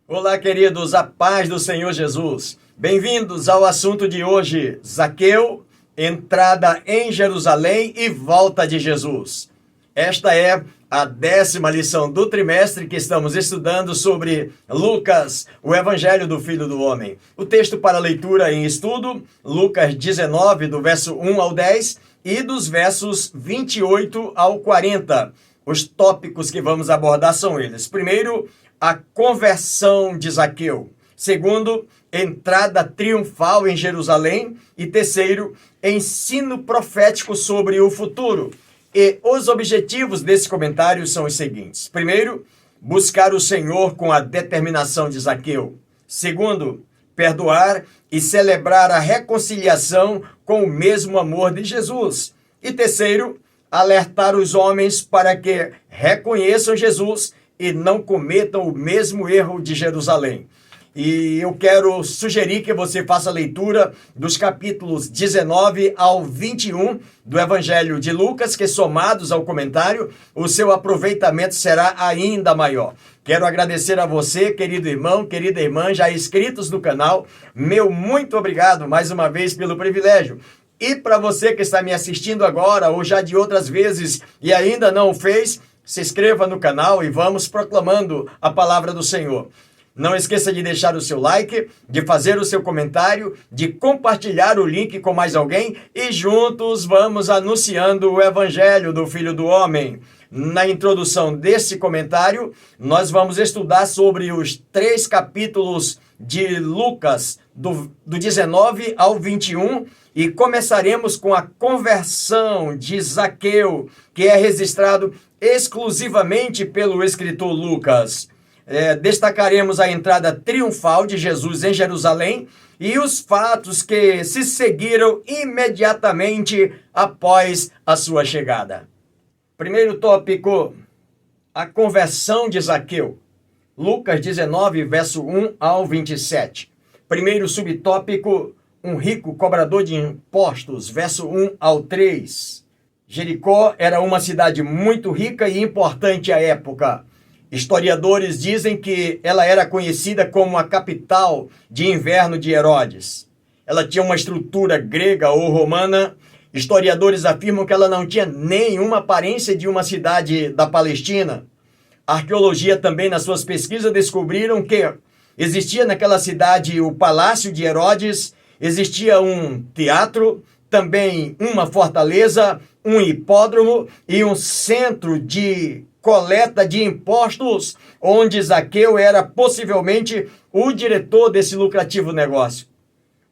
Olá, queridos, a paz do Senhor Jesus. Bem-vindos ao assunto de hoje, Zaqueu, entrada em Jerusalém e volta de Jesus. Esta é a 10ª lição do trimestre que estamos estudando sobre Lucas, o Evangelho do Filho do Homem. O texto para leitura em estudo, Lucas 19, do verso 1 ao 10 e dos versos 28 ao 40. Os tópicos que vamos abordar são eles. Primeiro, a conversão de Zaqueu. Segundo, entrada triunfal em Jerusalém. E terceiro, ensino profético sobre o futuro. E os objetivos desse comentário são os seguintes. Primeiro, buscar o Senhor com a determinação de Zaqueu. Segundo, perdoar e celebrar a reconciliação com o mesmo amor de Jesus. E terceiro, alertar os homens para que reconheçam Jesus e não cometam o mesmo erro de Jerusalém. E eu quero sugerir que você faça a leitura dos capítulos 19 ao 21 do Evangelho de Lucas, que somados ao comentário, o seu aproveitamento será ainda maior. Quero agradecer a você, querido irmão, querida irmã, já inscritos no canal. Meu muito obrigado mais uma vez pelo privilégio. E para você que está me assistindo agora ou já de outras vezes e ainda não o fez, se inscreva no canal e vamos proclamando a palavra do Senhor. Não esqueça de deixar o seu like, de fazer o seu comentário, de compartilhar o link com mais alguém e juntos vamos anunciando o Evangelho do Filho do Homem. Na introdução desse comentário, nós vamos estudar sobre os 3 capítulos de Lucas, do 19 ao 21, e começaremos com a conversão de Zaqueu, que é registrado exclusivamente pelo escritor Lucas. Destacaremos a entrada triunfal de Jesus em Jerusalém e os fatos que se seguiram imediatamente após a sua chegada. Primeiro tópico, a conversão de Zaqueu. Lucas 19, verso 1 ao 27. Primeiro subtópico, um rico cobrador de impostos, verso 1 ao 3. Jericó era uma cidade muito rica e importante à época. Historiadores dizem que ela era conhecida como a capital de inverno de Herodes. Ela tinha uma estrutura grega ou romana. Historiadores afirmam que ela não tinha nenhuma aparência de uma cidade da Palestina. A arqueologia também, nas suas pesquisas, descobriram que existia naquela cidade o Palácio de Herodes, existia um teatro, também uma fortaleza, um hipódromo e um centro de coleta de impostos, onde Zaqueu era possivelmente o diretor desse lucrativo negócio.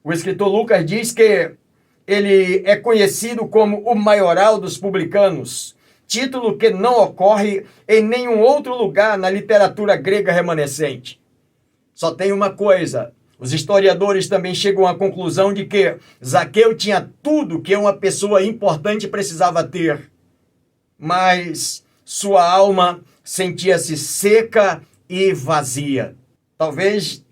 O escritor Lucas diz que ele é conhecido como o maioral dos publicanos, título que não ocorre em nenhum outro lugar na literatura grega remanescente. Só tem uma coisa: os historiadores também chegam à conclusão de que Zaqueu tinha tudo que uma pessoa importante precisava ter, mas sua alma sentia-se seca e vazia. Talvez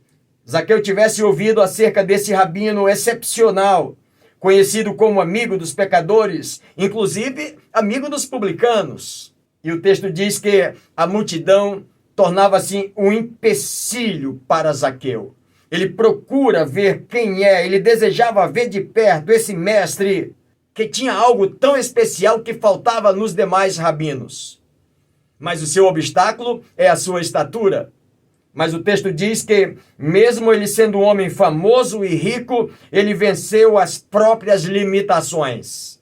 Zaqueu tivesse ouvido acerca desse rabino excepcional, conhecido como amigo dos pecadores, inclusive amigo dos publicanos. E o texto diz que a multidão tornava-se um empecilho para Zaqueu. Ele procura ver quem é, ele desejava ver de perto esse mestre que tinha algo tão especial que faltava nos demais rabinos. Mas o seu obstáculo é a sua estatura. Mas o texto diz que, mesmo ele sendo um homem famoso e rico, ele venceu as próprias limitações.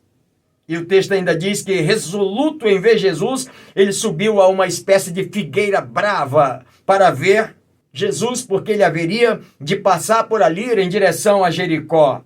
E o texto ainda diz que, resoluto em ver Jesus, ele subiu a uma espécie de figueira brava para ver Jesus, porque ele haveria de passar por ali em direção a Jericó.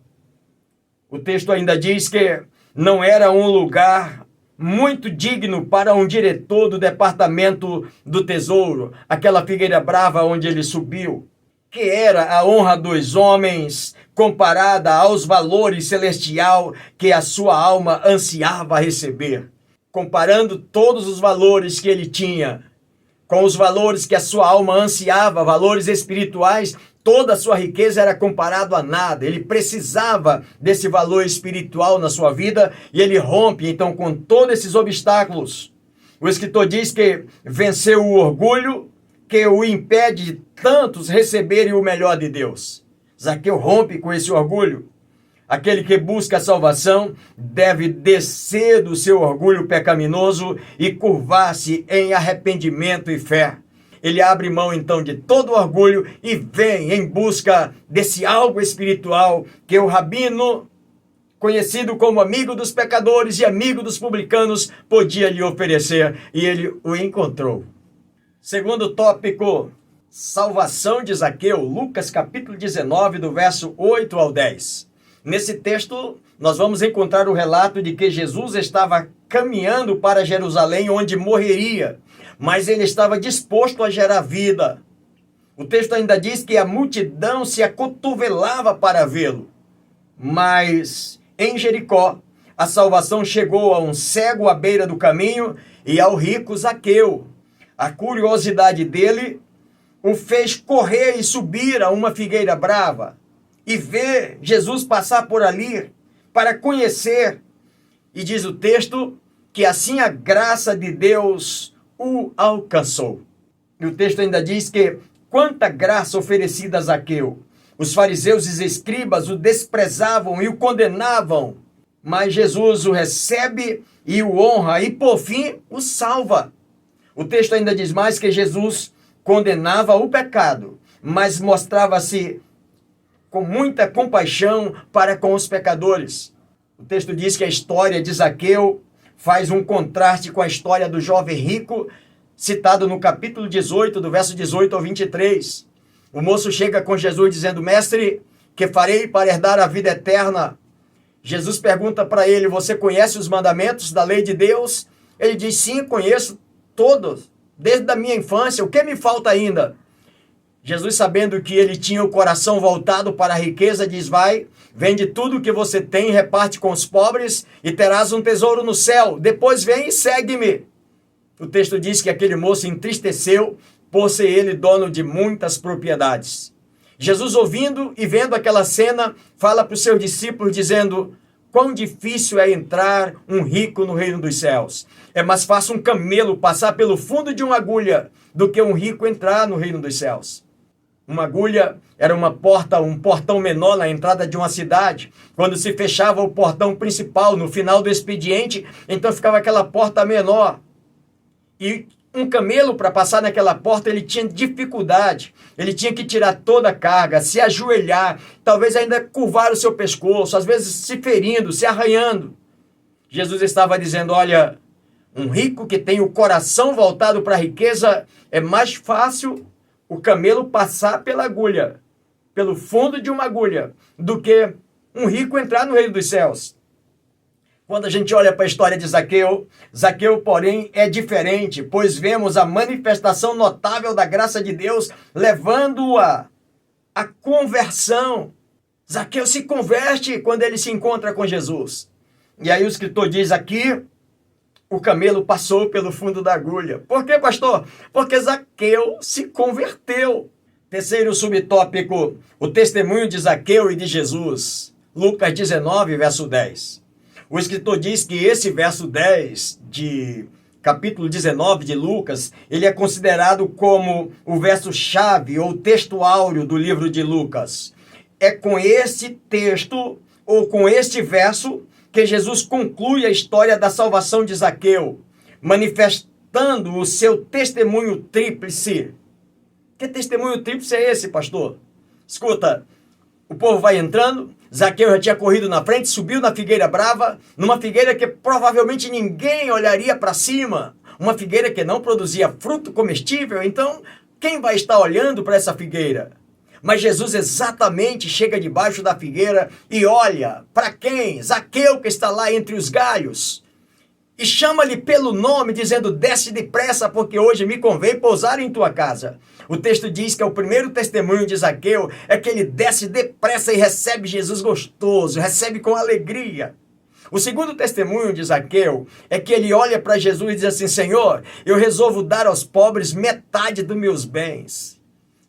O texto ainda diz que não era um lugar muito digno para um diretor do departamento do tesouro, aquela figueira brava onde ele subiu, que era a honra dos homens comparada aos valores celestial que a sua alma ansiava receber. Comparando todos os valores que ele tinha com os valores que a sua alma ansiava, valores espirituais, toda a sua riqueza era comparado a nada. Ele precisava desse valor espiritual na sua vida e ele rompe, então, com todos esses obstáculos. O escritor diz que venceu o orgulho, que o impede de tantos receberem o melhor de Deus? Zaqueu rompe com esse orgulho. Aquele que busca a salvação deve descer do seu orgulho pecaminoso e curvar-se em arrependimento e fé. Ele abre mão então de todo o orgulho e vem em busca desse algo espiritual que o rabino, conhecido como amigo dos pecadores e amigo dos publicanos, podia lhe oferecer, e ele o encontrou. Segundo tópico, salvação de Zaqueu, Lucas capítulo 19, do verso 8 ao 10. Nesse texto, nós vamos encontrar o relato de que Jesus estava caminhando para Jerusalém, onde morreria, mas ele estava disposto a gerar vida. O texto ainda diz que a multidão se acotovelava para vê-lo. Mas em Jericó, a salvação chegou a um cego à beira do caminho e ao rico Zaqueu. A curiosidade dele o fez correr e subir a uma figueira brava e ver Jesus passar por ali para conhecer. E diz o texto que assim a graça de Deus o alcançou. E o texto ainda diz que quanta graça oferecida a Zaqueu. Os fariseus e os escribas o desprezavam e o condenavam, mas Jesus o recebe e o honra e por fim o salva. O texto ainda diz mais que Jesus condenava o pecado, mas mostrava-se com muita compaixão para com os pecadores. O texto diz que a história de Zaqueu faz um contraste com a história do jovem rico, citado no capítulo 18, do verso 18 ao 23. O moço chega com Jesus dizendo: Mestre, que farei para herdar a vida eterna? Jesus pergunta para ele: você conhece os mandamentos da lei de Deus? Ele diz: sim, conheço todos, desde a minha infância. O que me falta ainda? Jesus, sabendo que ele tinha o coração voltado para a riqueza, diz: vai, vende tudo o que você tem, reparte com os pobres e terás um tesouro no céu. Depois vem e segue-me. O texto diz que aquele moço entristeceu por ser ele dono de muitas propriedades. Jesus, ouvindo e vendo aquela cena, fala para os seus discípulos dizendo: quão difícil é entrar um rico no reino dos céus. É mais fácil um camelo passar pelo fundo de uma agulha do que um rico entrar no reino dos céus. Uma agulha era uma porta, um portão menor na entrada de uma cidade. Quando se fechava o portão principal no final do expediente, então ficava aquela porta menor. E um camelo, para passar naquela porta, ele tinha dificuldade. Ele tinha que tirar toda a carga, se ajoelhar, talvez ainda curvar o seu pescoço, às vezes se ferindo, se arranhando. Jesus estava dizendo: olha, um rico que tem o coração voltado para a riqueza, é mais fácil o camelo passar pela agulha, pelo fundo de uma agulha, do que um rico entrar no reino dos céus. Quando a gente olha para a história de Zaqueu, Zaqueu, porém, é diferente, pois vemos a manifestação notável da graça de Deus levando-o à conversão. Zaqueu se converte quando ele se encontra com Jesus. E aí o escritor diz aqui: o camelo passou pelo fundo da agulha. Por quê, pastor? Porque Zaqueu se converteu. Terceiro subtópico, o testemunho de Zaqueu e de Jesus. Lucas 19, verso 10. O escritor diz que esse verso 10 de capítulo 19 de Lucas, ele é considerado como o verso-chave ou texto áureo do livro de Lucas. É com esse texto, ou com este verso, que Jesus conclui a história da salvação de Zaqueu, manifestando o seu testemunho tríplice. Que testemunho tríplice é esse, pastor? Escuta, o povo vai entrando, Zaqueu já tinha corrido na frente, subiu na figueira brava, numa figueira que provavelmente ninguém olharia para cima, uma figueira que não produzia fruto comestível, então quem vai estar olhando para essa figueira? Mas Jesus exatamente chega debaixo da figueira e olha para quem? Zaqueu, que está lá entre os galhos. E chama-lhe pelo nome, dizendo: desce depressa, porque hoje me convém pousar em tua casa. O texto diz que o primeiro testemunho de Zaqueu é que ele desce depressa e recebe Jesus gostoso, recebe com alegria. O segundo testemunho de Zaqueu é que ele olha para Jesus e diz assim: Senhor, eu resolvo dar aos pobres metade dos meus bens.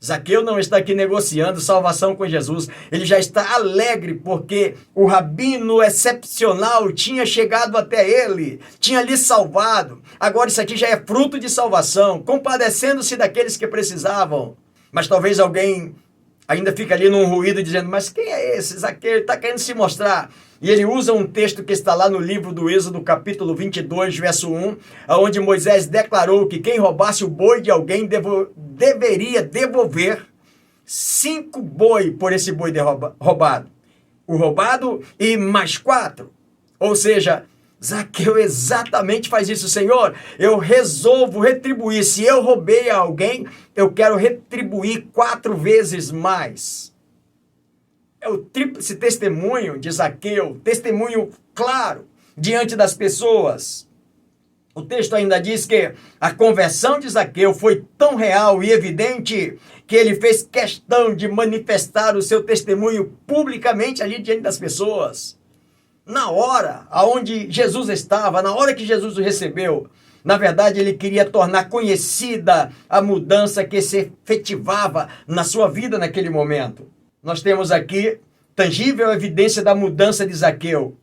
Zaqueu não está aqui negociando salvação com Jesus. Ele já está alegre porque o rabino excepcional tinha chegado até ele, tinha lhe salvado. Agora isso aqui já é fruto de salvação, compadecendo-se daqueles que precisavam. Mas talvez alguém ainda fica ali num ruído dizendo, mas quem é esse? Zaqueu está querendo se mostrar. E ele usa um texto que está lá no livro do Êxodo, capítulo 22, verso 1, onde Moisés declarou que quem roubasse o boi de alguém deveria devolver 5 boi por esse boi roubado. O roubado e mais 4. Ou seja, Zaqueu exatamente faz isso. Senhor, eu resolvo retribuir. Se eu roubei a alguém, eu quero retribuir 4 vezes mais. É o tríplice testemunho de Zaqueu, testemunho claro diante das pessoas. O texto ainda diz que a conversão de Zaqueu foi tão real e evidente que ele fez questão de manifestar o seu testemunho publicamente ali diante das pessoas. Na hora onde Jesus estava, na hora que Jesus o recebeu, na verdade ele queria tornar conhecida a mudança que se efetivava na sua vida naquele momento. Nós temos aqui tangível evidência da mudança de Zaqueu.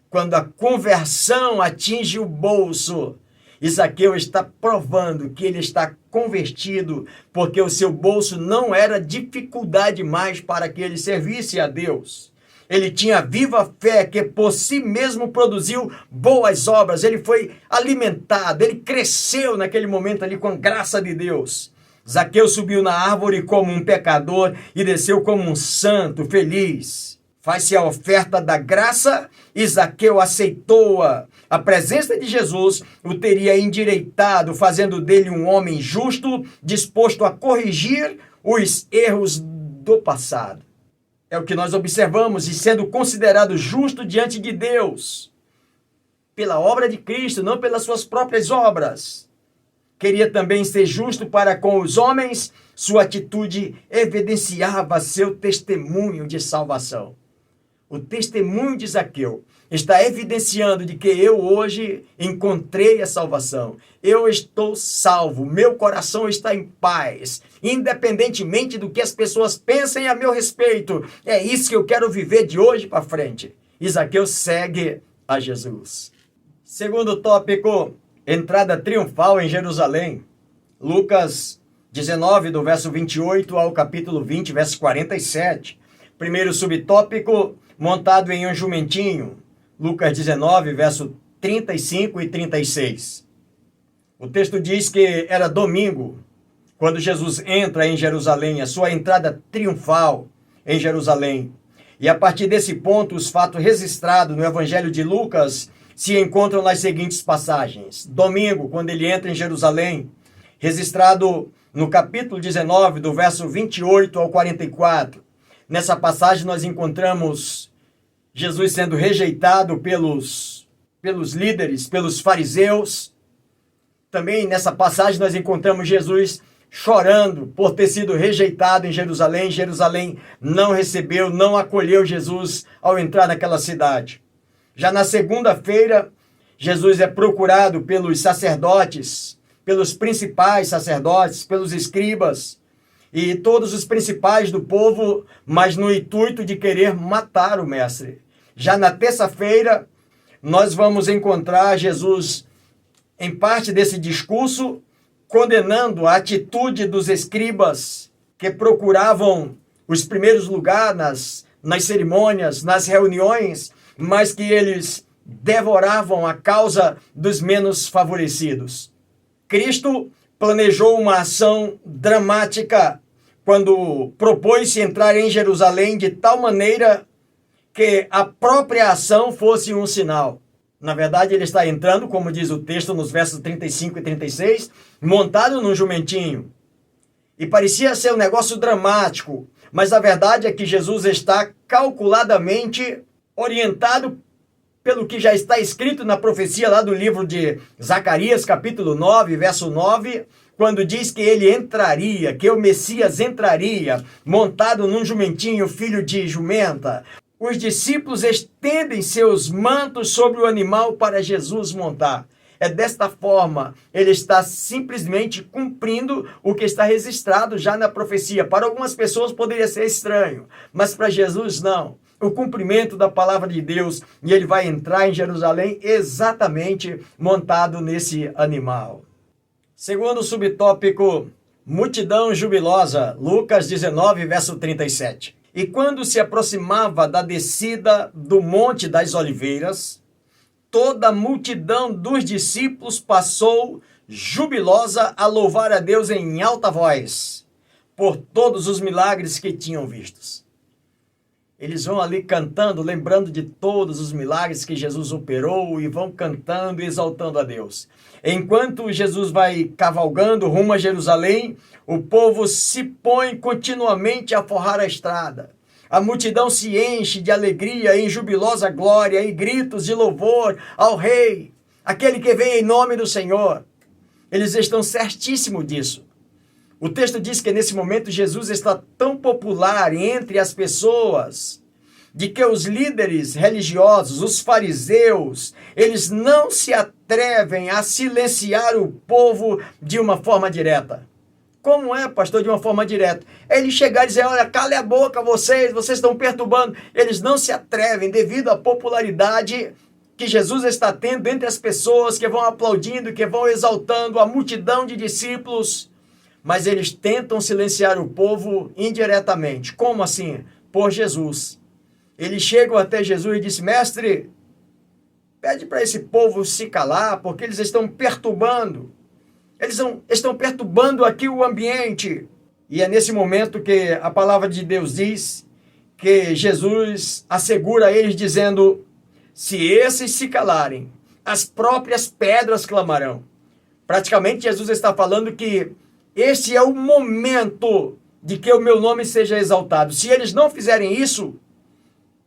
Quando a conversão atinge o bolso, e Zaqueu está provando que ele está convertido, porque o seu bolso não era dificuldade mais para que ele servisse a Deus. Ele tinha viva fé que por si mesmo produziu boas obras. Ele foi alimentado, ele cresceu naquele momento ali com a graça de Deus. Zaqueu subiu na árvore como um pecador e desceu como um santo, feliz. Faz-se a oferta da graça e Zaqueu aceitou-a. A presença de Jesus o teria endireitado, fazendo dele um homem justo, disposto a corrigir os erros do passado. É o que nós observamos, e sendo considerado justo diante de Deus, pela obra de Cristo, não pelas suas próprias obras. Queria também ser justo para com os homens, sua atitude evidenciava seu testemunho de salvação. O testemunho de Zaqueu está evidenciando de que eu hoje encontrei a salvação. Eu estou salvo, meu coração está em paz, independentemente do que as pessoas pensem a meu respeito. É isso que eu quero viver de hoje para frente. E Zaqueu segue a Jesus. Segundo tópico, entrada triunfal em Jerusalém. Lucas 19, do verso 28 ao capítulo 20, verso 47. Primeiro subtópico, montado em um jumentinho. Lucas 19, verso 35 e 36. O texto diz que era domingo, quando Jesus entra em Jerusalém, a sua entrada triunfal em Jerusalém. E a partir desse ponto, os fatos registrados no Evangelho de Lucas se encontram nas seguintes passagens. Domingo, quando ele entra em Jerusalém, registrado no capítulo 19, do verso 28 ao 44. Nessa passagem nós encontramos Jesus sendo rejeitado pelos líderes, pelos fariseus. Também nessa passagem nós encontramos Jesus chorando por ter sido rejeitado em Jerusalém. Jerusalém não recebeu, não acolheu Jesus ao entrar naquela cidade. Já na segunda-feira, Jesus é procurado pelos sacerdotes, pelos principais sacerdotes, pelos escribas e todos os principais do povo, mas no intuito de querer matar o mestre. Já na terça-feira, nós vamos encontrar Jesus, em parte desse discurso, condenando a atitude dos escribas que procuravam os primeiros lugares nas cerimônias, nas reuniões, mas que eles devoravam a causa dos menos favorecidos. Cristo planejou uma ação dramática quando propôs-se entrar em Jerusalém de tal maneira que a própria ação fosse um sinal. Na verdade, ele está entrando, como diz o texto nos versos 35 e 36, montado num jumentinho. E parecia ser um negócio dramático, mas a verdade é que Jesus está calculadamente orientado pelo que já está escrito na profecia lá do livro de Zacarias, capítulo 9, verso 9, quando diz que ele entraria, que o Messias entraria, montado num jumentinho, filho de jumenta. Os discípulos estendem seus mantos sobre o animal para Jesus montar. É desta forma, ele está simplesmente cumprindo o que está registrado já na profecia. Para algumas pessoas poderia ser estranho, mas para Jesus não. O cumprimento da palavra de Deus, e ele vai entrar em Jerusalém exatamente montado nesse animal. Segundo subtópico, multidão jubilosa, Lucas 19, verso 37. E quando se aproximava da descida do Monte das Oliveiras, toda a multidão dos discípulos passou jubilosa a louvar a Deus em alta voz, por todos os milagres que tinham vistos. Eles vão ali cantando, lembrando de todos os milagres que Jesus operou e vão cantando e exaltando a Deus. Enquanto Jesus vai cavalgando rumo a Jerusalém, o povo se põe continuamente a forrar a estrada. A multidão se enche de alegria em jubilosa glória e gritos de louvor ao Rei, aquele que vem em nome do Senhor. Eles estão certíssimos disso. O texto diz que nesse momento Jesus está tão popular entre as pessoas, de que os líderes religiosos, os fariseus, eles não se atrevem a silenciar o povo de uma forma direta. Como é, pastor, de uma forma direta? É ele chegar e dizer, olha, cale a boca vocês estão perturbando. Eles não se atrevem devido à popularidade que Jesus está tendo entre as pessoas que vão aplaudindo, que vão exaltando a multidão de discípulos. Mas eles tentam silenciar o povo indiretamente. Como assim? Por Jesus. Eles chegam até Jesus e dizem, mestre, pede para esse povo se calar, porque eles estão perturbando. Eles estão perturbando aqui o ambiente. E é nesse momento que a palavra de Deus diz que Jesus assegura a eles dizendo, se esses se calarem, as próprias pedras clamarão. Praticamente Jesus está falando que este é o momento de que o meu nome seja exaltado. Se eles não fizerem isso,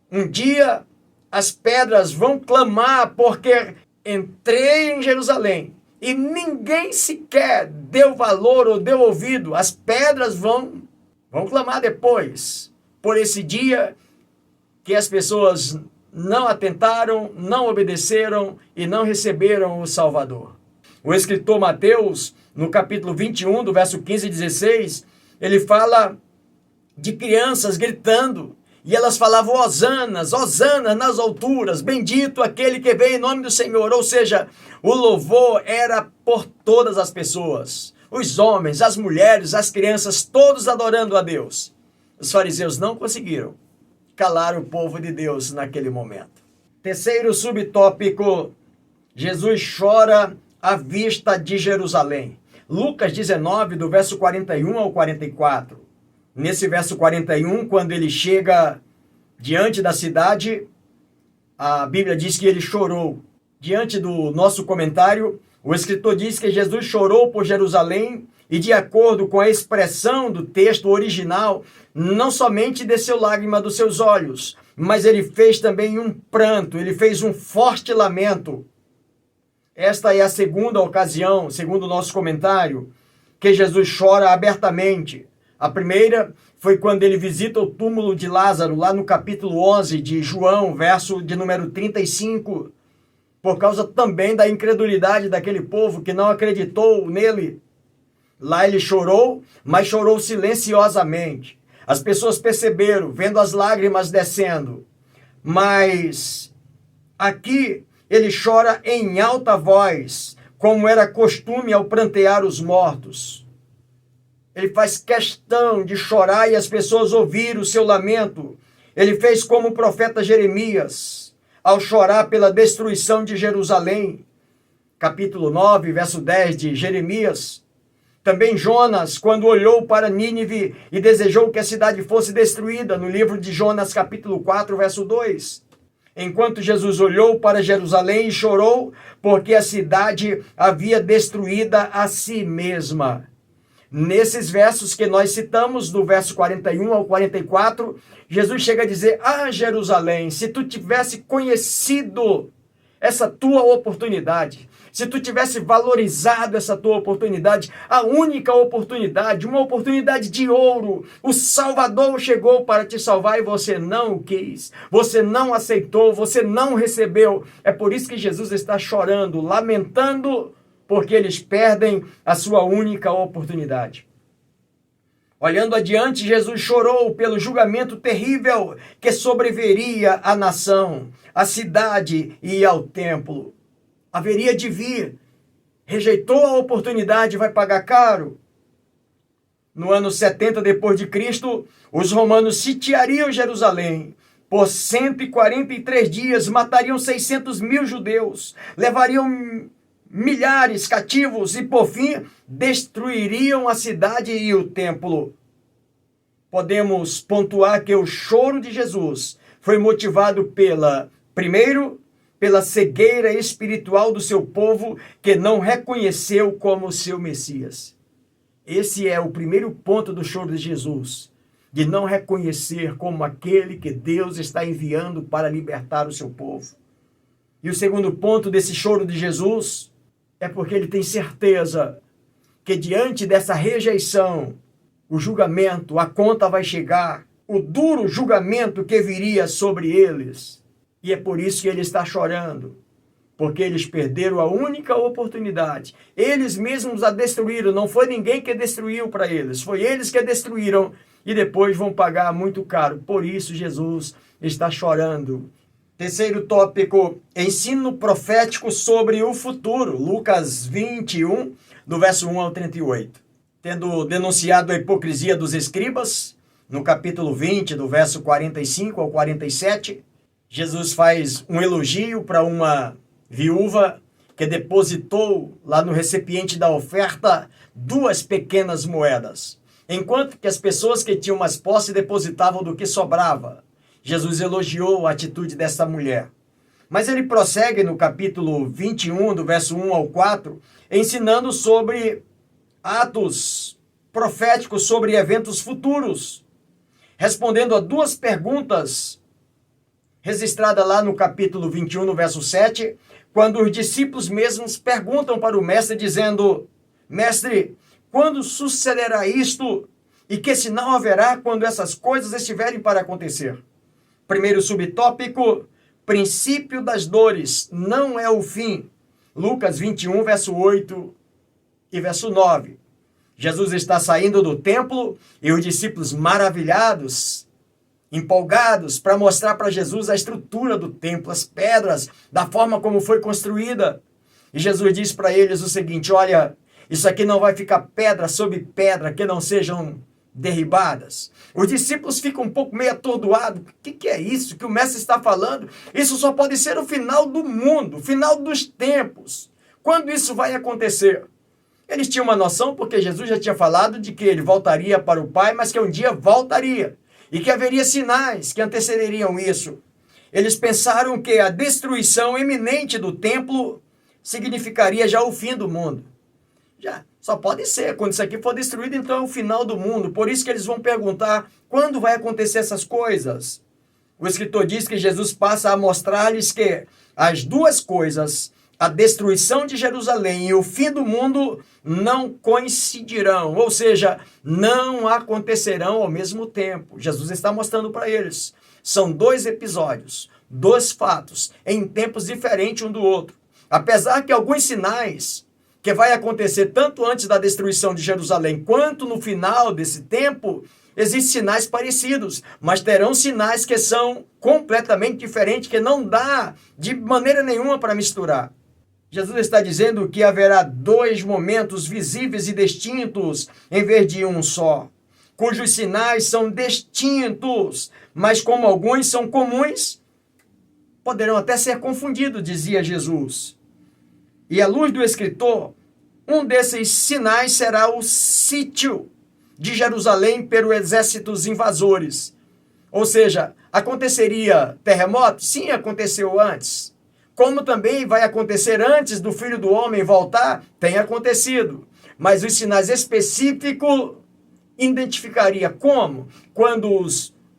um dia as pedras vão clamar, porque entrei em Jerusalém e ninguém sequer deu valor ou deu ouvido. As pedras vão clamar depois, por esse dia que as pessoas não atentaram, não obedeceram e não receberam o Salvador. O escritor Mateus, no capítulo 21, do verso 15 e 16, ele fala de crianças gritando, e elas falavam, hosanas, hosanas nas alturas, bendito aquele que vem em nome do Senhor. Ou seja, o louvor era por todas as pessoas, os homens, as mulheres, as crianças, todos adorando a Deus. Os fariseus não conseguiram calar o povo de Deus naquele momento. Terceiro subtópico, Jesus chora à vista de Jerusalém. Lucas 19, do verso 41 ao 44. Nesse verso 41, quando ele chega diante da cidade, a Bíblia diz que ele chorou. Diante do nosso comentário, o escritor diz que Jesus chorou por Jerusalém e, de acordo com a expressão do texto original, não somente desceu lágrima dos seus olhos, mas ele fez também um pranto, ele fez um forte lamento. Esta é a segunda ocasião, segundo o nosso comentário, que Jesus chora abertamente. A primeira foi quando ele visita o túmulo de Lázaro, lá no capítulo 11 de João, verso de número 35, por causa também da incredulidade daquele povo que não acreditou nele. Lá ele chorou, mas chorou silenciosamente. As pessoas perceberam, vendo as lágrimas descendo. Mas aqui ele chora em alta voz, como era costume ao prantear os mortos. Ele faz questão de chorar e as pessoas ouvirem o seu lamento. Ele fez como o profeta Jeremias, ao chorar pela destruição de Jerusalém. Capítulo 9, verso 10 de Jeremias. Também Jonas, quando olhou para Nínive e desejou que a cidade fosse destruída, no livro de Jonas, capítulo 4, verso 2. Enquanto Jesus olhou para Jerusalém e chorou, porque a cidade havia destruída a si mesma. Nesses versos que nós citamos, do verso 41 ao 44, Jesus chega a dizer, Jerusalém, se tu tivesse conhecido essa tua oportunidade, se tu tivesse valorizado essa tua oportunidade, a única oportunidade, uma oportunidade de ouro, o Salvador chegou para te salvar e você não o quis, você não aceitou, você não recebeu. É por isso que Jesus está chorando, lamentando, porque eles perdem a sua única oportunidade. Olhando adiante, Jesus chorou pelo julgamento terrível que sobreviria à nação, à cidade e ao templo. Haveria de vir, rejeitou a oportunidade, vai pagar caro. No ano 70 depois de Cristo, os romanos sitiariam Jerusalém. Por 143 dias, matariam 600 mil judeus, levariam milhares cativos e, por fim, destruiriam a cidade e o templo. Podemos pontuar que o choro de Jesus foi motivado primeiro, pela cegueira espiritual do seu povo que não reconheceu como seu Messias. Esse é o primeiro ponto do choro de Jesus, de não reconhecer como aquele que Deus está enviando para libertar o seu povo. E o segundo ponto desse choro de Jesus é porque ele tem certeza que diante dessa rejeição, o julgamento, a conta vai chegar, o duro julgamento que viria sobre eles. E é por isso que ele está chorando, porque eles perderam a única oportunidade. Eles mesmos a destruíram, não foi ninguém que destruiu para eles, foi eles que a destruíram e depois vão pagar muito caro. Por isso Jesus está chorando. Terceiro tópico, ensino profético sobre o futuro. Lucas 21, do verso 1 ao 38. Tendo denunciado a hipocrisia dos escribas, no capítulo 20, do verso 45 ao 47, Jesus faz um elogio para uma viúva que depositou lá no recipiente da oferta 2 pequenas moedas, enquanto que as pessoas que tinham mais posse depositavam do que sobrava. Jesus elogiou a atitude dessa mulher. Mas ele prossegue no capítulo 21, do verso 1 ao 4, ensinando sobre atos proféticos, sobre eventos futuros, respondendo a 2 perguntas registradas lá no capítulo 21, no verso 7, quando os discípulos mesmos perguntam para o mestre, dizendo: Mestre, quando sucederá isto? E que sinal haverá quando essas coisas estiverem para acontecer? Primeiro subtópico, princípio das dores, não é o fim. Lucas 21, verso 8 e verso 9. Jesus está saindo do templo e os discípulos maravilhados, empolgados para mostrar para Jesus a estrutura do templo, as pedras, da forma como foi construída. E Jesus diz para eles o seguinte: olha, isso aqui não vai ficar pedra sobre pedra que não sejam derribadas. Os discípulos ficam um pouco meio atordoados. O que é isso que o mestre está falando? Isso só pode ser o final do mundo, o final dos tempos. Quando isso vai acontecer? Eles tinham uma noção, porque Jesus já tinha falado de que ele voltaria para o Pai, mas que um dia voltaria. E que haveria sinais que antecederiam isso. Eles pensaram que a destruição iminente do templo significaria já o fim do mundo. Já, só pode ser. Quando isso aqui for destruído, então é o final do mundo. Por isso que eles vão perguntar, quando vai acontecer essas coisas? O escritor diz que Jesus passa a mostrar-lhes que as 2 coisas, a destruição de Jerusalém e o fim do mundo, não coincidirão, ou seja, não acontecerão ao mesmo tempo. Jesus está mostrando para eles. São 2 episódios, 2 fatos, em tempos diferentes um do outro. Apesar que alguns sinais que vai acontecer tanto antes da destruição de Jerusalém quanto no final desse tempo, existem sinais parecidos, mas terão sinais que são completamente diferentes, que não dá de maneira nenhuma para misturar. Jesus está dizendo que haverá 2 momentos visíveis e distintos em vez de um só, cujos sinais são distintos, mas como alguns são comuns, poderão até ser confundidos, dizia Jesus. E à luz do escritor, um desses sinais será o sítio de Jerusalém pelos exércitos invasores. Ou seja, aconteceria terremoto? Sim, aconteceu antes. Como também vai acontecer antes do Filho do Homem voltar? Tem acontecido. Mas os sinais específicos identificaria como? Quando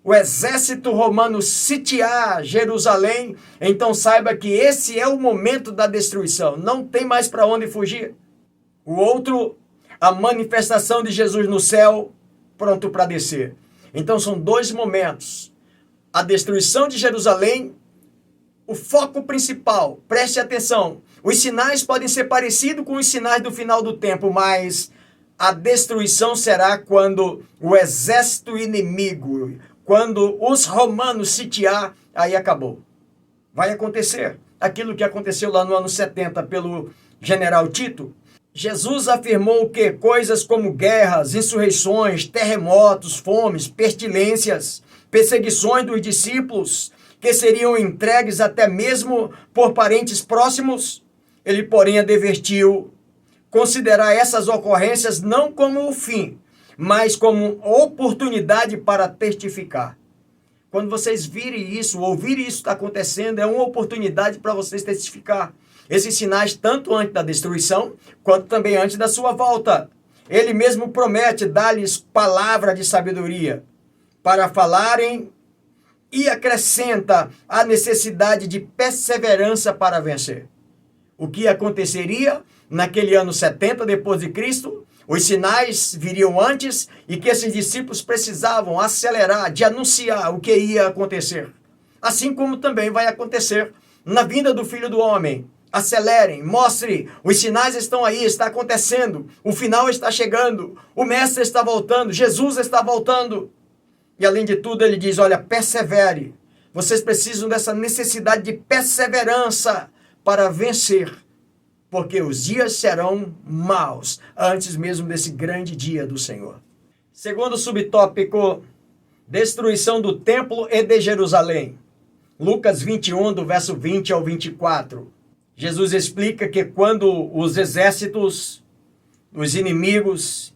o exército romano sitiar Jerusalém, então saiba que esse é o momento da destruição. Não tem mais para onde fugir. O outro, a manifestação de Jesus no céu, pronto para descer. Então são dois momentos. A destruição de Jerusalém, o foco principal, preste atenção. Os sinais podem ser parecidos com os sinais do final do tempo, mas a destruição será quando o exército inimigo, quando os romanos sitiar, aí acabou. Vai acontecer aquilo que aconteceu lá no ano 70 pelo general Tito. Jesus afirmou que coisas como guerras, insurreições, terremotos, fomes, pestilências, perseguições dos discípulos, que seriam entregues até mesmo por parentes próximos, ele, porém, advertiu considerar essas ocorrências não como o fim, mas como oportunidade para testificar. Quando vocês virem isso, ouvirem isso está acontecendo, é uma oportunidade para vocês testificar. Esses sinais, tanto antes da destruição, quanto também antes da sua volta. Ele mesmo promete dar-lhes palavra de sabedoria para falarem e acrescenta a necessidade de perseverança para vencer. O que aconteceria naquele ano 70 depois de Cristo? Os sinais viriam antes e que esses discípulos precisavam acelerar, de anunciar o que ia acontecer. Assim como também vai acontecer na vinda do Filho do Homem. Acelerem, mostrem, os sinais estão aí, está acontecendo, o final está chegando, o Mestre está voltando, Jesus está voltando. E além de tudo ele diz, olha, persevere. Vocês precisam dessa necessidade de perseverança para vencer. Porque os dias serão maus, antes mesmo desse grande dia do Senhor. Segundo subtópico, destruição do templo e de Jerusalém. Lucas 21, do verso 20 ao 24. Jesus explica que quando os exércitos, os inimigos,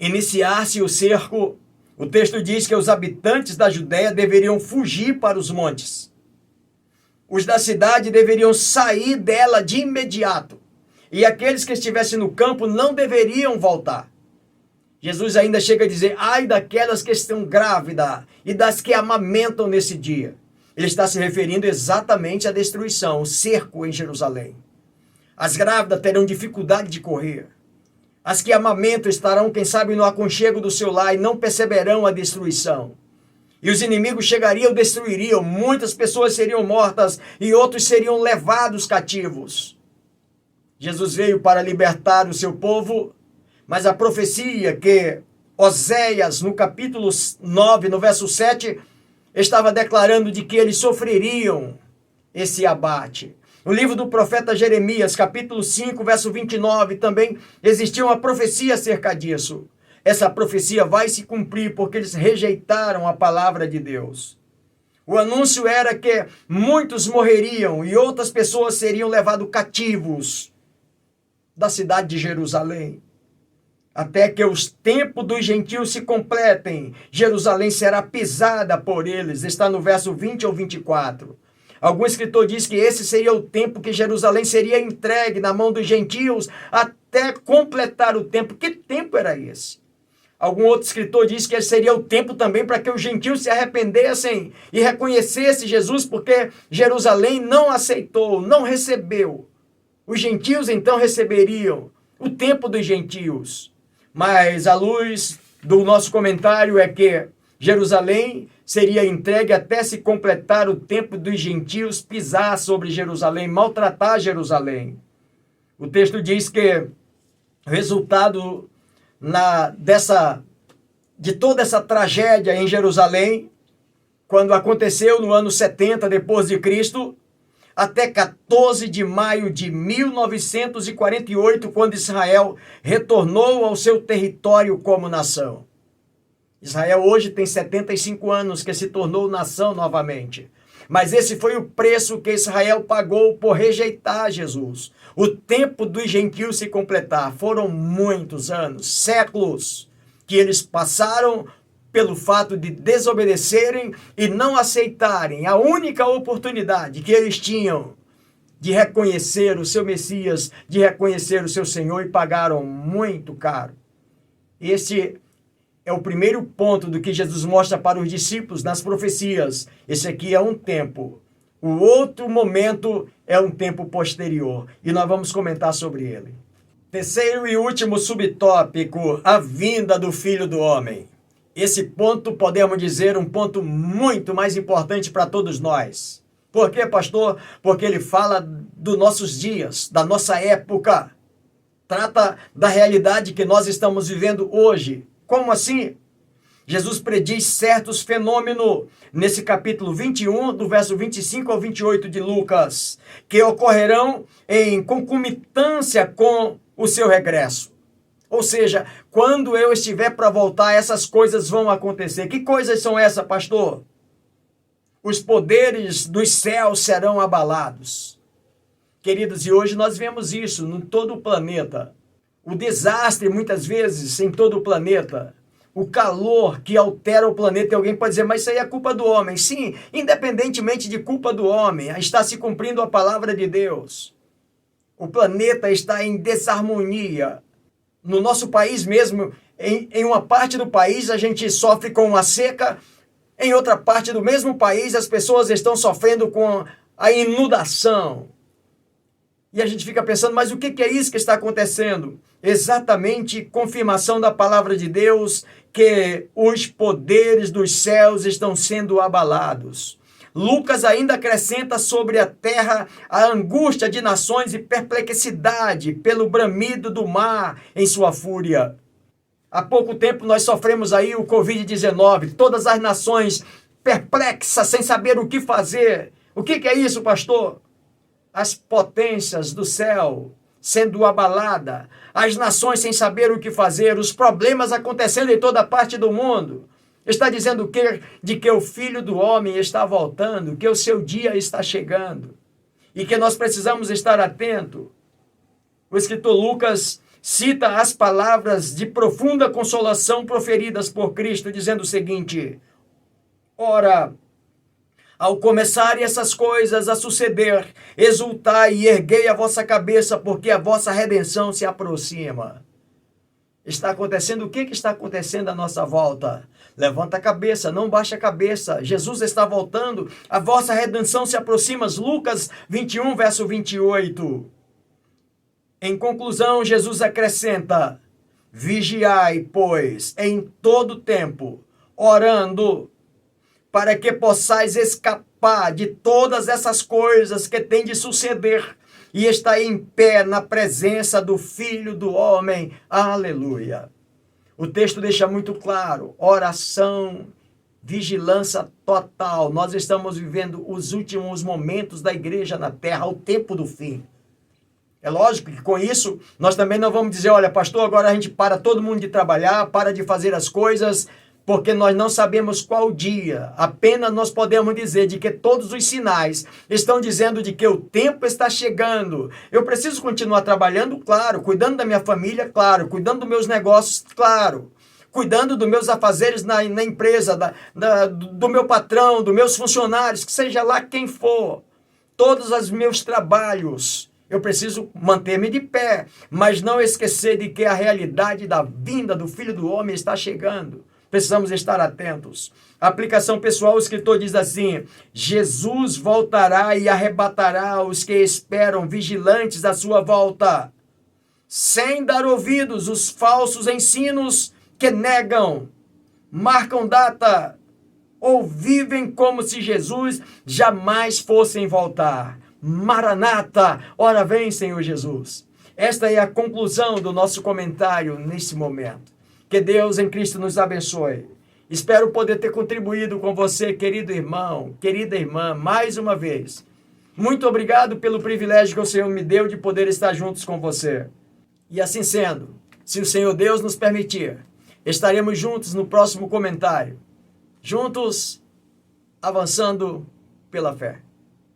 iniciassem o cerco, o texto diz que os habitantes da Judéia deveriam fugir para os montes. Os da cidade deveriam sair dela de imediato. E aqueles que estivessem no campo não deveriam voltar. Jesus ainda chega a dizer, ai daquelas que estão grávidas e das que amamentam nesse dia. Ele está se referindo exatamente à destruição, o cerco em Jerusalém. As grávidas terão dificuldade de correr. As que amamentam estarão, quem sabe, no aconchego do seu lar e não perceberão a destruição. E os inimigos chegariam, destruiriam, muitas pessoas seriam mortas e outros seriam levados cativos. Jesus veio para libertar o seu povo, mas a profecia que Oséias, no capítulo 9, no verso 7, estava declarando de que eles sofreriam esse abate. No livro do profeta Jeremias, capítulo 5, verso 29, também existia uma profecia acerca disso. Essa profecia vai se cumprir porque eles rejeitaram a palavra de Deus. O anúncio era que muitos morreriam e outras pessoas seriam levados cativos da cidade de Jerusalém. Até que os tempos dos gentios se completem, Jerusalém será pisada por eles. Está no verso 20 ou 24. Algum escritor diz que esse seria o tempo que Jerusalém seria entregue na mão dos gentios até completar o tempo. Que tempo era esse? Algum outro escritor diz que esse seria o tempo também para que os gentios se arrependessem e reconhecessem Jesus, porque Jerusalém não aceitou, não recebeu. Os gentios então receberiam o tempo dos gentios. Mas a luz do nosso comentário é que Jerusalém seria entregue até se completar o tempo dos gentios pisar sobre Jerusalém, maltratar Jerusalém. O texto diz que o resultado de toda essa tragédia em Jerusalém, quando aconteceu no ano 70 depois de Cristo, até 14 de maio de 1948, quando Israel retornou ao seu território como nação. Israel hoje tem 75 anos que se tornou nação novamente. Mas esse foi o preço que Israel pagou por rejeitar Jesus. O tempo dos gentios se completar. Foram muitos anos, séculos, que eles passaram pelo fato de desobedecerem e não aceitarem a única oportunidade que eles tinham de reconhecer o seu Messias, de reconhecer o seu Senhor, e pagaram muito caro. Esse é o primeiro ponto do que Jesus mostra para os discípulos nas profecias. Esse aqui é um tempo. O outro momento é um tempo posterior. E nós vamos comentar sobre ele. Terceiro e último subtópico, a vinda do Filho do Homem. Esse ponto, podemos dizer, um ponto muito mais importante para todos nós. Por quê, pastor? Porque ele fala dos nossos dias, da nossa época. Trata da realidade que nós estamos vivendo hoje. Como assim? Jesus prediz certos fenômenos nesse capítulo 21, do verso 25 ao 28 de Lucas, que ocorrerão em concomitância com o seu regresso. Ou seja, quando eu estiver para voltar, essas coisas vão acontecer. Que coisas são essas, pastor? Os poderes dos céus serão abalados. Queridos, e hoje nós vemos isso em todo o planeta. O desastre, muitas vezes, em todo o planeta. O calor que altera o planeta. E alguém pode dizer, mas isso aí é culpa do homem. Sim, independentemente de culpa do homem, está se cumprindo a palavra de Deus. O planeta está em desarmonia. No nosso país mesmo, em uma parte do país, a gente sofre com uma seca. Em outra parte do mesmo país, as pessoas estão sofrendo com a inundação. E a gente fica pensando, mas o que é isso que está acontecendo? Exatamente confirmação da palavra de Deus que os poderes dos céus estão sendo abalados. Lucas ainda acrescenta sobre a terra a angústia de nações e perplexidade pelo bramido do mar em sua fúria. Há pouco tempo nós sofremos aí o Covid-19, todas as nações perplexas, sem saber o que fazer. O que é isso, pastor? As potências do céu sendo abaladas, as nações sem saber o que fazer, os problemas acontecendo em toda parte do mundo. Está dizendo de que o Filho do Homem está voltando, que o seu dia está chegando e que nós precisamos estar atentos. O escritor Lucas cita as palavras de profunda consolação proferidas por Cristo, dizendo o seguinte: ora, ao começarem essas coisas a suceder, exultai e erguei a vossa cabeça, porque a vossa redenção se aproxima. Está acontecendo o que está acontecendo à nossa volta? Levanta a cabeça, não baixa a cabeça. Jesus está voltando, a vossa redenção se aproxima. Lucas 21, verso 28. Em conclusão, Jesus acrescenta: vigiai, pois, em todo tempo, orando, para que possais escapar de todas essas coisas que têm de suceder e estar em pé na presença do Filho do Homem. Aleluia. O texto deixa muito claro, oração, vigilância total. Nós estamos vivendo os últimos momentos da igreja na terra, o tempo do fim. É lógico que com isso, nós também não vamos dizer, olha, pastor, agora a gente para todo mundo de trabalhar, para de fazer as coisas, porque nós não sabemos qual dia. Apenas nós podemos dizer de que todos os sinais estão dizendo de que o tempo está chegando. Eu preciso continuar trabalhando, claro, cuidando da minha família, claro, cuidando dos meus negócios, claro, cuidando dos meus afazeres na empresa, do meu patrão, dos meus funcionários, que seja lá quem for, todos os meus trabalhos. Eu preciso manter-me de pé, mas não esquecer de que a realidade da vinda do Filho do Homem está chegando. Precisamos estar atentos. A aplicação pessoal, o escritor diz assim: Jesus voltará e arrebatará os que esperam vigilantes à sua volta, sem dar ouvidos os falsos ensinos que negam, marcam data ou vivem como se Jesus jamais fosse voltar. Maranata, ora vem, Senhor Jesus. Esta é a conclusão do nosso comentário nesse momento. Que Deus em Cristo nos abençoe. Espero poder ter contribuído com você, querido irmão, querida irmã, mais uma vez. Muito obrigado pelo privilégio que o Senhor me deu de poder estar juntos com você. E assim sendo, se o Senhor Deus nos permitir, estaremos juntos no próximo comentário. Juntos, avançando pela fé.